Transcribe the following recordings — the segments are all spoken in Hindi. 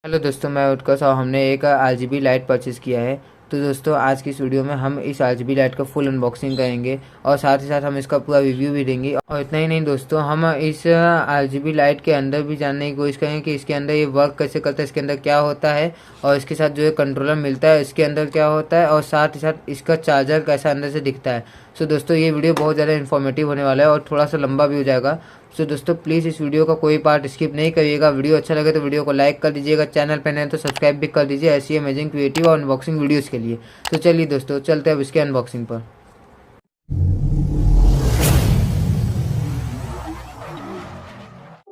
हेलो दोस्तों, मैं उत्कर्ष और हमने एक आरजीबी लाइट परचेज़ किया है। तो दोस्तों आज की इस वीडियो में हम इस आरजीबी लाइट का फुल अनबॉक्सिंग करेंगे और साथ ही साथ हम इसका पूरा रिव्यू भी देंगे। और इतना ही नहीं दोस्तों, हम इस आरजीबी लाइट के अंदर भी जानने की कोशिश करेंगे कि इसके अंदर ये वर्क कैसे करता है, इसके अंदर क्या होता है और इसके साथ जो ये कंट्रोलर मिलता है इसके अंदर क्या होता है और साथ ही साथ इसका चार्जर कैसा अंदर से दिखता है। सो दोस्तों ये वीडियो बहुत ज़्यादा इन्फॉर्मेटिव होने वाला है और थोड़ा सा लंबा भी हो जाएगा। सो दोस्तों प्लीज़ इस वीडियो का कोई पार्ट स्किप नहीं करिएगा। वीडियो अच्छा लगे तो वीडियो को लाइक कर दीजिएगा, चैनल पर नए तो सब्सक्राइब भी कर दीजिए ऐसी अमेजिंग क्रिएटिव और अनबॉक्सिंग वीडियोज़ के लिए। तो चलिए दोस्तों चलते हैं अब इसके अनबॉक्सिंग पर।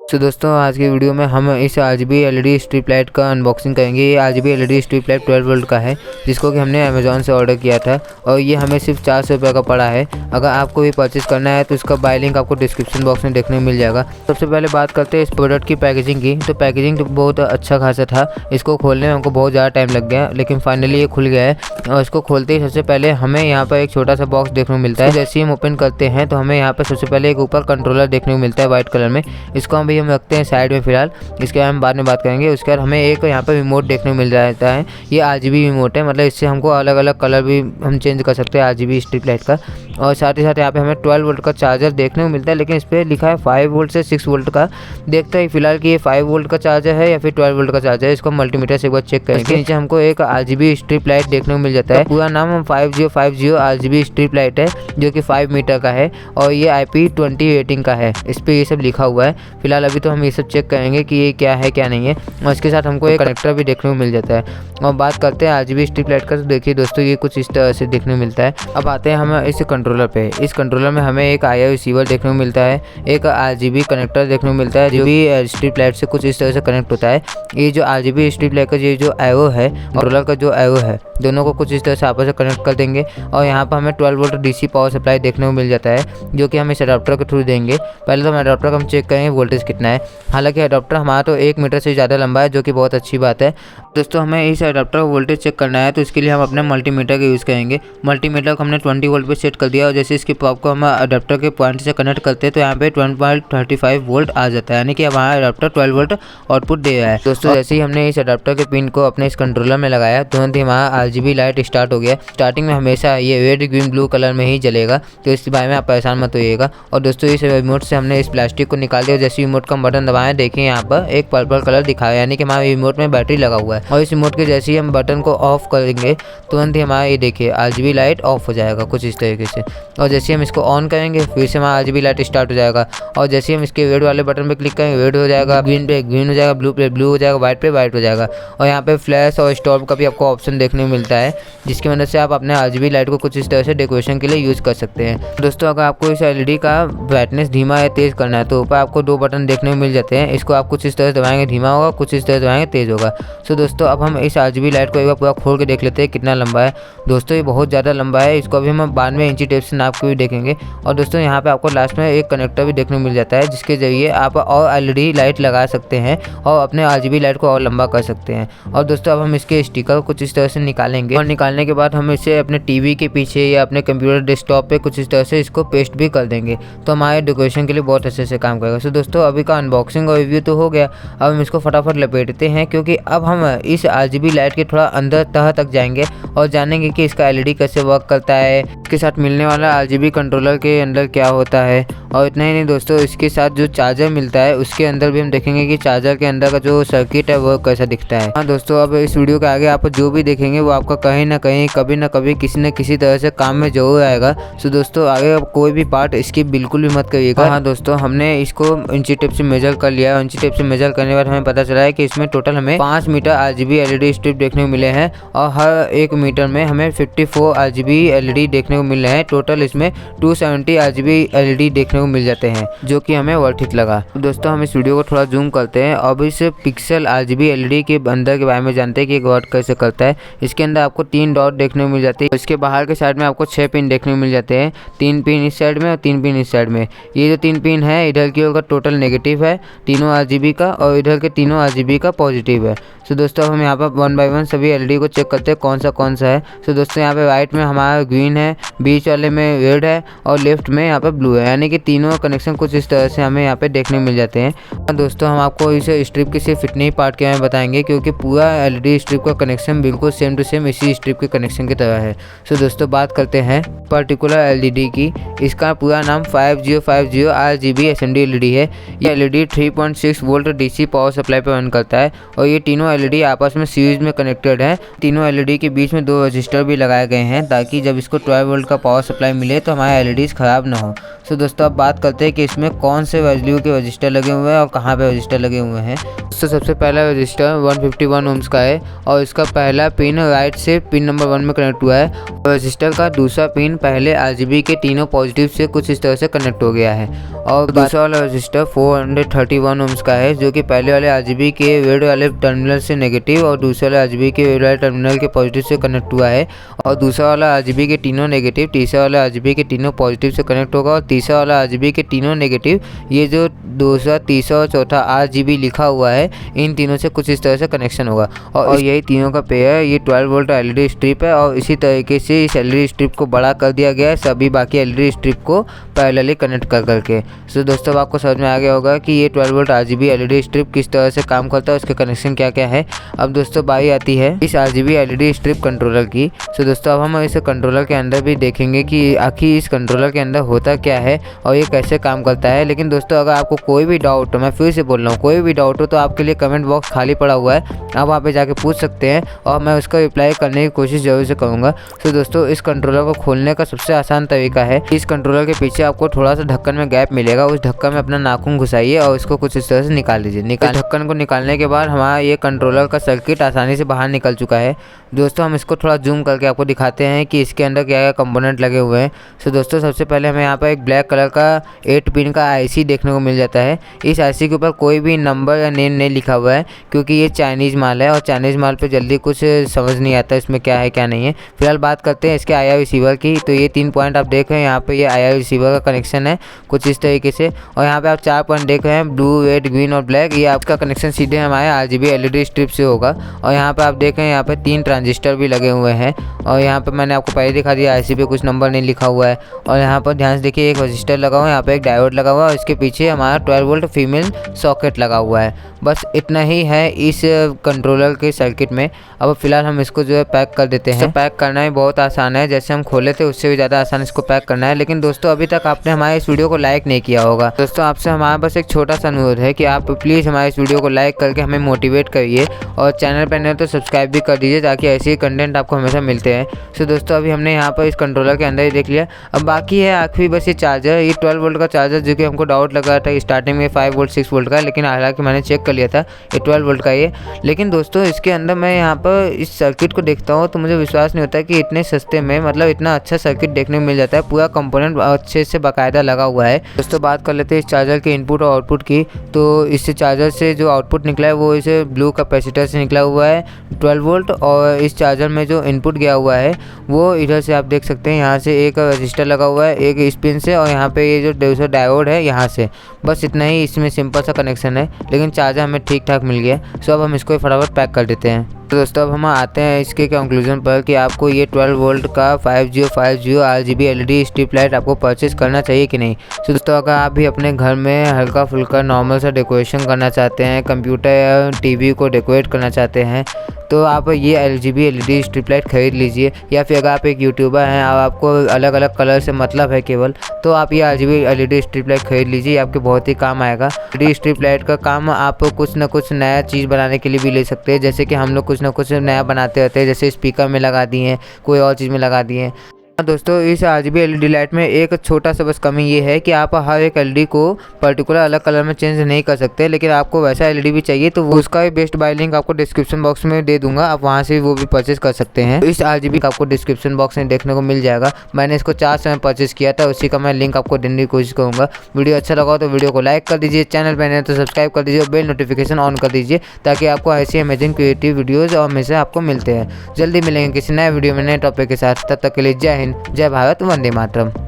तो दोस्तों आज की वीडियो में हम इस आरजीबी एलईडी स्ट्रिप लाइट का अनबॉक्सिंग करेंगे। ये RGB LED strip light 12 volt का है, जिसको कि हमने अमेज़ॉन से ऑर्डर किया था और ये हमें सिर्फ 400 रुपये का पड़ा है। अगर आपको भी परचेज़ करना है तो इसका बाय लिंक आपको डिस्क्रिप्शन बॉक्स में देखने को मिल जाएगा। सबसे पहले बात करते हैं इस प्रोडक्ट की पैकेजिंग की। तो पैकेजिंग तो बहुत अच्छा खासा था, इसको खोलने में हमको बहुत ज़्यादा टाइम लग गया, लेकिन फाइनली ये खुल गया है। और इसको खोलते ही सबसे पहले हमें यहाँ पर एक छोटा सा बॉक्स देखने को मिलता है। जैसे ही हम ओपन करते हैं तो हमें यहाँ पर सबसे पहले एक ऊपर कंट्रोलर देखने को मिलता है वाइट कलर में। इसको हम रखते हैं साइड में फिलहाल, इसके बारे में बाद में बात करेंगे। उसके बाद हमें एक यहाँ पर रिमोट देखने को मिल जाता है। ये आरजीबी रिमोट है, मतलब इससे हमको अलग अलग कलर भी हम चेंज कर सकते हैं आरजीबी स्ट्रिप लाइट का। और साथ ही साथ यहाँ पे हमें 12 वोल्ट का चार्जर देखने को मिलता है, लेकिन इस पर लिखा है 5 वोल्ट से 6 वोल्ट का। देखते हैं फिलहाल कि ये 5 वोल्ट का चार्जर है या फिर 12 वोल्ट का चार्जर है। इसको मल्टीमीटर से एक बार चेक करेंगे। इसके नीचे हमको एक आरजीबी स्ट्रिप लाइट देखने को मिल जाता है। पूरा नाम 5050 आरजीबी स्ट्रिप लाइट है, जो कि 5 मीटर का है और ये IP20 रेटिंग का है। इस पर ये सब लिखा हुआ है। फिलहाल अभी तो हम ये सब चेक करेंगे कि ये क्या है क्या नहीं है। और इसके साथ हमको एक कनेक्टर भी देखने को मिल जाता है। और बात करते हैं आरजीबी स्ट्रिप लाइट का, तो देखिए दोस्तों ये कुछ इस तरह से देखने को मिलता है। अब आते हैं हम इस कंट्रोलर पे। इस कंट्रोलर में हमें एक IO रिसीवर देखने को मिलता है, एक आरजीबी कनेक्टर देखने को मिलता है जो भी स्ट्रिप लाइट से कुछ इस तरह से कनेक्ट होता है। ये जो आरजीबी स्ट्रिप लाइट का ये जो IO है, कंट्रोलर का जो IO है, दोनों को कुछ इस तरह से आपस में कनेक्ट कर देंगे। और यहाँ पर हमें 12 वोल्ट DC पावर सप्लाई देखने को मिल जाता है, जो कि हम इस अडाप्टर के थ्रू देंगे। पहले तो हम अडाप्टर का हम चेक करेंगे वोल्टेज कितना है। हालांकि अडाप्टर हमारा तो 1 मीटर से ज़्यादा लंबा है, जो कि बहुत अच्छी बात है। दोस्तों हमें इस अडाप्टर का वोल्टेज चेक करना है, तो इसके लिए हम अपने मल्टीमीटर का यूज़ करेंगे। मल्टीमीटर को हमने 20 वोल्ट पे सेट कर दिया और जैसे इसकी प्रॉप को हम अडाप्टर के पॉइंट से कनेक्ट करते हैं तो यहाँ पे 12.35 वोल्ट आ जाता है, यानी कि हमारा अडाप्टर 12 वोल्ट आउटपुट दे रहा है। दोस्तों जैसे ही हमने इस अडाप्टर के पिन को अपने इस कंट्रोलर में लगाया, तुरंत ही हमारा आरजीबी लाइट स्टार्ट हो गया। स्टार्टिंग में हमेशा ये रेड ग्रीन ब्लू कलर में ही जलेगा, तो इस बारे में आप परेशान मत होइएगा। और दोस्तों इस रिमोट से हमने इस प्लास्टिक को निकाल दिया। जैसे रिमोट का बटन दबाया, देखिए यहाँ पर एक पर्पल कलर दिखा है, यानी कि हमारे रिमोट में बैटरी लगा हुआ है। और इस रिमोट के जैसे ही हम बटन को ऑफ करेंगे, तुरंत ही हमारा ये देखिए आरजीबी लाइट ऑफ हो जाएगा कुछ इस तरीके से। और जैसे हम इसको ऑन करेंगे फिर से हमारा आरजीबी लाइट स्टार्ट हो जाएगा। और जैसे हम इसके रेड वाले बटन पे क्लिक करेंगे रेड हो जाएगा, ग्रीन पे ग्रीन हो जाएगा, ब्लू पे ब्लू हो जाएगा, व्हाइट पे व्हाइट हो जाएगा। और यहाँ पे फ्लैश और स्टॉप का भी आपको ऑप्शन देखने को मिलता है, जिसकी मदद से आप अपने आरजीबी लाइट को कुछ इस तरह से डेकोरेशन के लिए यूज़ कर सकते हैं। दोस्तों अगर आपको इस एलईडी का ब्राइटनेस धीमा या तेज़ करना है तो ऊपर आपको 2 बटन देखने को मिल जाते हैं। इसको आप कुछ इस तरह से दबाएंगे धीमा होगा, कुछ इस तरह से दबाएंगे तेज़ होगा। सो दोस्तों अब हम इस आरजीबी लाइट को एक बार पूरा खोल के देख लेते हैं कितना लंबा है। दोस्तों ये बहुत ज़्यादा लंबा है, इसको अभी हम बाद में इंची टेप से नाप के भी देखेंगे। और दोस्तों यहाँ पे आपको लास्ट में एक कनेक्टर भी देखने को मिल जाता है, जिसके जरिए आप और एलईडी लाइट लगा सकते हैं और अपने आरजीबी लाइट को और लंबा कर सकते हैं। और दोस्तों अब हम इसके स्टिकर कुछ इस तरह से निकालेंगे और निकालने के बाद हम इसे अपने टीवी के पीछे या अपने कंप्यूटर डेस्कटॉप पे कुछ इस तरह से इसको पेस्ट भी कर देंगे, तो हमारे डेकोरेशन के लिए बहुत अच्छे से काम करेगा। सो दोस्तों अभी का अनबॉक्सिंग और रिव्यू तो हो गया, अब हम इसको फटाफट लपेटते हैं, क्योंकि अब हम इस आरजीबी लाइट के थोड़ा अंदर तह तक जाएंगे और जानेंगे कि इसका एलईडी कैसे वर्क करता है, इसके साथ मिलने वाला आरजीबी कंट्रोलर के अंदर क्या होता है। और इतना ही नहीं दोस्तों, इसके साथ जो चार्जर मिलता है उसके अंदर भी हम देखेंगे कि चार्जर के अंदर का जो सर्किट है वो कैसा दिखता है। हाँ दोस्तों, अब इस वीडियो के आगे आप जो भी देखेंगे वो आपका कहीं ना कहीं कभी ना कभी किसी न किसी तरह से काम में जरूर आएगा। सो दोस्तों आगे कोई भी पार्ट स्किप बिल्कुल भी मत करिएगा। हाँ दोस्तों, हमने इसको इंची टेप से मेजर कर लिया है। इंची टेप से मेजर करने के बाद हमें पता चला है कि इसमें टोटल हमें 5 मीटर आरजीबी एलईडी स्ट्रिप देखने को मिले हैं और हर 1 मीटर में हमें 54 आरजीबी एलईडी देखने को मिल रहे हैं। टोटल इसमें 270 आरजीबी एलईडी देखने को मिल जाते हैं, जो कि हमें वर्थ इट लगा। दोस्तों हम इस वीडियो को थोड़ा जूम करते हैं और इस पिक्सल आरजीबी एलईडी के अंदर के बारे में जानते हैं कि वर्क कैसे करता है। इसके अंदर आपको 3 डॉट देखने को मिल जाते हैं। इसके बाहर के साइड में आपको 6 पिन देखने को मिल जाते हैं, 3 पिन इस साइड में और 3 पिन इस साइड में। ये जो 3 पिन है इधर की ओर का टोटल नेगेटिव है तीनों आरजीबी का, और इधर के तीनों आरजीबी का पॉजिटिव है। सो दोस्तों हम यहाँ पर 1 बाय 1 सभी एलईडी को चेक करते हैं कौन सा है। सो दोस्तों यहाँ पे राइट में हमारा ग्रीन है, बीच वाले में रेड है और लेफ्ट में यहाँ पे ब्लू है, यानी कि तीनों कनेक्शन कुछ इस तरह से हमें यहाँ पे देखने मिल जाते हैं। दोस्तों हम आपको इस स्ट्रिप के सिर्फ इतने ही पार्ट के बारे में बताएंगे, क्योंकि पूरा एलईडी स्ट्रिप का कनेक्शन बिल्कुल सेम टू सेम इसी स्ट्रिप के कनेक्शन की तरह है। सो दोस्तों बात करते हैं पर्टिकुलर एलईडी की। इसका पूरा नाम 5050 RGB SMD एलईडी है। ये LED 3.6 volt DC power supply पर रन करता है और ये तीनों एलईडी आपस में सीरीज में कनेक्टेड है। तीनों एलईडी के बीच में 2 रजिस्टर भी लगाए गए हैं ताकि जब इसको 12 वोल्ट का पावर सप्लाई मिले तो हमारे एलईडीज ख़राब ना हो। सो दोस्तों अब बात करते हैं कि इसमें कौन से वैल्यू के रजिस्टर लगे हुए हैं और कहाँ पे रजिस्टर लगे हुए हैं। तो सबसे पहला रजिस्टर 151 ओम्स का है और इसका पहला पिन राइट से पिन नंबर 1 में कनेक्ट हुआ है। रजिस्टर का दूसरा पिन पहले RGB के तीनों पॉजिटिव से कुछ इस तरह से कनेक्ट हो गया है। और दूसरा वाला रजिस्टर 431 ओम्स का है, जो कि पहले वाले RGB के रेड वाले टर्मिनल से नेगेटिव और दूसरे वाले RGB के रेड वाले टर्मिनल के पॉजिटिव से कनेक्ट हुआ है। और दूसरा वाला RGB के तीनों नेगेटिव तीसरा वाला RGB के तीनों पॉजिटिव से कनेक्ट होगा और तीसरा वाला RGB के तीनों नेगेटिव, ये जो दूसरा तीसरा और चौथा RGB लिखा हुआ है, इन तीनों से कुछ इस तरह से कनेक्शन होगा। और यही तीनों का पेयर ये 12 वोल्ट एलईडी स्ट्रिप है और इसी तरीके से इस एलईडी स्ट्रिप को बड़ा कर दिया गया है सभी बाकी एलईडी स्ट्रिप को पैरेलली कनेक्ट कर करके। सो दोस्तों आपको समझ में आ गया होगा कि ये 12 वोल्ट RGB एलईडी स्ट्रिप किस तरह से काम करता है, उसके कनेक्शन क्या क्या है। अब दोस्तों बारी आती है इस RGB एलईडी स्ट्रिप कंट्रोलर की। सो दोस्तों अब हम इस कंट्रोलर के अंदर भी देखेंगे कि आखिर इस कंट्रोलर के अंदर होता क्या है और ये कैसे काम करता है। लेकिन दोस्तों अगर आपको कोई भी डाउट हो, मैं फिर से बोल रहा हूँ, कोई भी डाउट हो तो आपके लिए कमेंट बॉक्स खाली पड़ा हुआ है, आप वहाँ पे जाके पूछ सकते हैं और मैं उसका रिप्लाई करने की कोशिश ज़रूर से करूँगा। तो दोस्तों इस कंट्रोलर को खोलने का सबसे आसान तरीका है, इस कंट्रोलर के पीछे आपको थोड़ा सा ढक्कन में गैप मिलेगा, उस ढक्कन में अपना नाखून घुसाइए और इसको कुछ इस तरह से निकाल लीजिए। ढक्कन को निकालने के बाद हमारा ये कंट्रोलर का सर्किट आसानी से बाहर निकल चुका है। दोस्तों हम इसको थोड़ा जूम करके आपको दिखाते हैं कि इसके अंदर क्या क्या कंपोनेंट लगे हुए हैं। सो दोस्तों सबसे पहले हमें यहाँ पर एक ब्लैक कलर का 8 पिन का IC देखने को मिल जाता है। इस IC के ऊपर कोई भी नंबर या नेम नहीं लिखा हुआ है, क्योंकि ये चाइनीज़ माल है और चाइनीज़ माल पे जल्दी कुछ समझ नहीं आता इसमें क्या है क्या नहीं है। फिलहाल बात करते हैं इसके IR रिसीवर की। तो ये 3 पॉइंट आप देख रहे हैं, यहाँ पे ये IR रिसीवर का कनेक्शन है कुछ इस तरीके से। और यहाँ पे आप 4 पॉइंट देख रहे हैं, ब्लू, रेड, ग्रीन और ब्लैक। ये आपका कनेक्शन सीधे हमारे RGB एलईडी स्ट्रिप से होगा। और यहाँ पे आप देख रहे हैं यहाँ पे 3 ट्रांजिस्टर भी लगे हुए हैं और यहाँ पे मैंने आपको पहले दिखा दिया IC पे कुछ नंबर नहीं लिखा हुआ है। और यहाँ पर ध्यान से देखिए एक रजिस्टर लगा हुआ है, यहाँ पे एक डायोड लगा हुआ है और इसके पीछे हमारा 12 वोल्ट फीमेल सॉकेट लगा हुआ है। बस इतना ही है इस कंट्रोलर के सर्किट में। अब फिलहाल हम इसको जो है पैक कर देते हैं। पैक करना ही बहुत आसान है, जैसे हम खोले थे उससे भी ज़्यादा आसान इसको पैक करना है। लेकिन दोस्तों अभी तक आपने हमारे इस वीडियो को लाइक नहीं किया होगा। दोस्तों आपसे हमारा बस एक छोटा सा अनुरोध है कि आप प्लीज़ हमारे इस वीडियो को लाइक करके हमें मोटिवेट करिए और चैनल पर नहीं तो सब्सक्राइब भी कर दीजिए ताकि ऐसे ही कंटेंट आपको हमेशा मिलते हैं। सो दोस्तों अभी हमने यहाँ पर इस कंट्रोलर के अंदर ही देख लिया। अब बाकी है आखिरी बस ये चार्जर, ये 12 वोल्ट का चार्जर, जो कि हमको डाउट लगा था स्टार्टिंग में 5 वोल्ट 6 वोल्ट का, लेकिन हालांकि मैंने चेक कर लिया था ये 12 वोल्ट का ये। लेकिन दोस्तों इसके अंदर मैं यहाँ पर इस सर्किट को देखता हूँ तो मुझे विश्वास नहीं होता कि इतने सस्ते में मतलब इतना अच्छा सर्किट देखने को मिल जाता है। पूरा कंपोनेंट अच्छे से बाकायदा लगा हुआ है। दोस्तों बात कर लेते हैं इस चार्जर के इनपुट और आउटपुट की। तो इस चार्जर से जो आउटपुट निकला है वो इसे ब्लू कैपेसिटर से निकला हुआ है 12 वोल्ट, और इस चार्जर में जो इनपुट गया हुआ है वो इधर से आप देख सकते हैं, यहाँ से एक रजिस्टर लगा हुआ है एक इस पिन से और यहाँ पे ये जो दूसरा डायोड है यहाँ से। बस इतना ही इसमें सिंपल सा कनेक्शन है, लेकिन चार्जर हमें ठीक ठाक मिल गया। सो अब हम इसको फटाफट पैक कर देते हैं। तो दोस्तों अब हम आते हैं इसके कंक्लूजन पर कि आपको ये 12 वोल्ट का 5050 RGB एलईडी स्ट्रिप लाइट आपको परचेज़ करना चाहिए कि नहीं। तो दोस्तों अगर आप भी अपने घर में हल्का फुल्का नॉर्मल सा डेकोरेशन करना चाहते हैं, कंप्यूटर या टीवी को डेकोरेट करना चाहते हैं, तो आप ये RGB एलईडी स्ट्रिप लाइट खरीद लीजिए। या फिर अगर आप एक यूट्यूबर हैं और आपको अलग अलग कलर से मतलब है केवल, तो आप ये RGB एलईडी स्ट्रिप लाइट खरीद लीजिए, आपके बहुत ही काम आएगा। एलईडी स्ट्रिप लाइट का काम आप कुछ ना कुछ नया चीज़ बनाने के लिए भी ले सकते हैं, जैसे कि हम लोग कुछ ना कुछ नया बनाते रहते हैं, जैसे स्पीकर में लगा दिए, कोई और चीज़ में लगा दिए। दोस्तों इस RGB एलईडी लाइट में एक छोटा सा बस कमी ये है कि आप हर एक एलईडी को पर्टिकुलर अलग कलर में चेंज नहीं कर सकते, लेकिन आपको वैसा एलईडी भी चाहिए तो वो उसका भी बेस्ट बाय लिंक आपको डिस्क्रिप्शन बॉक्स में दे दूंगा, आप वहां से वो भी परचेज कर सकते हैं। तो इस RGB का आपको डिस्क्रिप्शन बॉक्स में देखने को मिल जाएगा। मैंने इसको 4 समय परचेज किया था, उसी का मैं लिंक आपको देने की कोशिश करूँगा। वीडियो अच्छा लगा तो वीडियो को लाइक कर दीजिए, चैनल पर नहीं तो सब्सक्राइब कर दीजिए और बेल नोटिफिकेशन ऑन कर दीजिए ताकि आपको ऐसी अमेजिंग क्रिएटिव वीडियोज़ और हमेशा आपको मिलते हैं। जल्दी मिलेंगे किसी नए वीडियो में नए टॉपिक के साथ, तब तक के लिए जय हिंद, जय भारत, वंदे मातरम।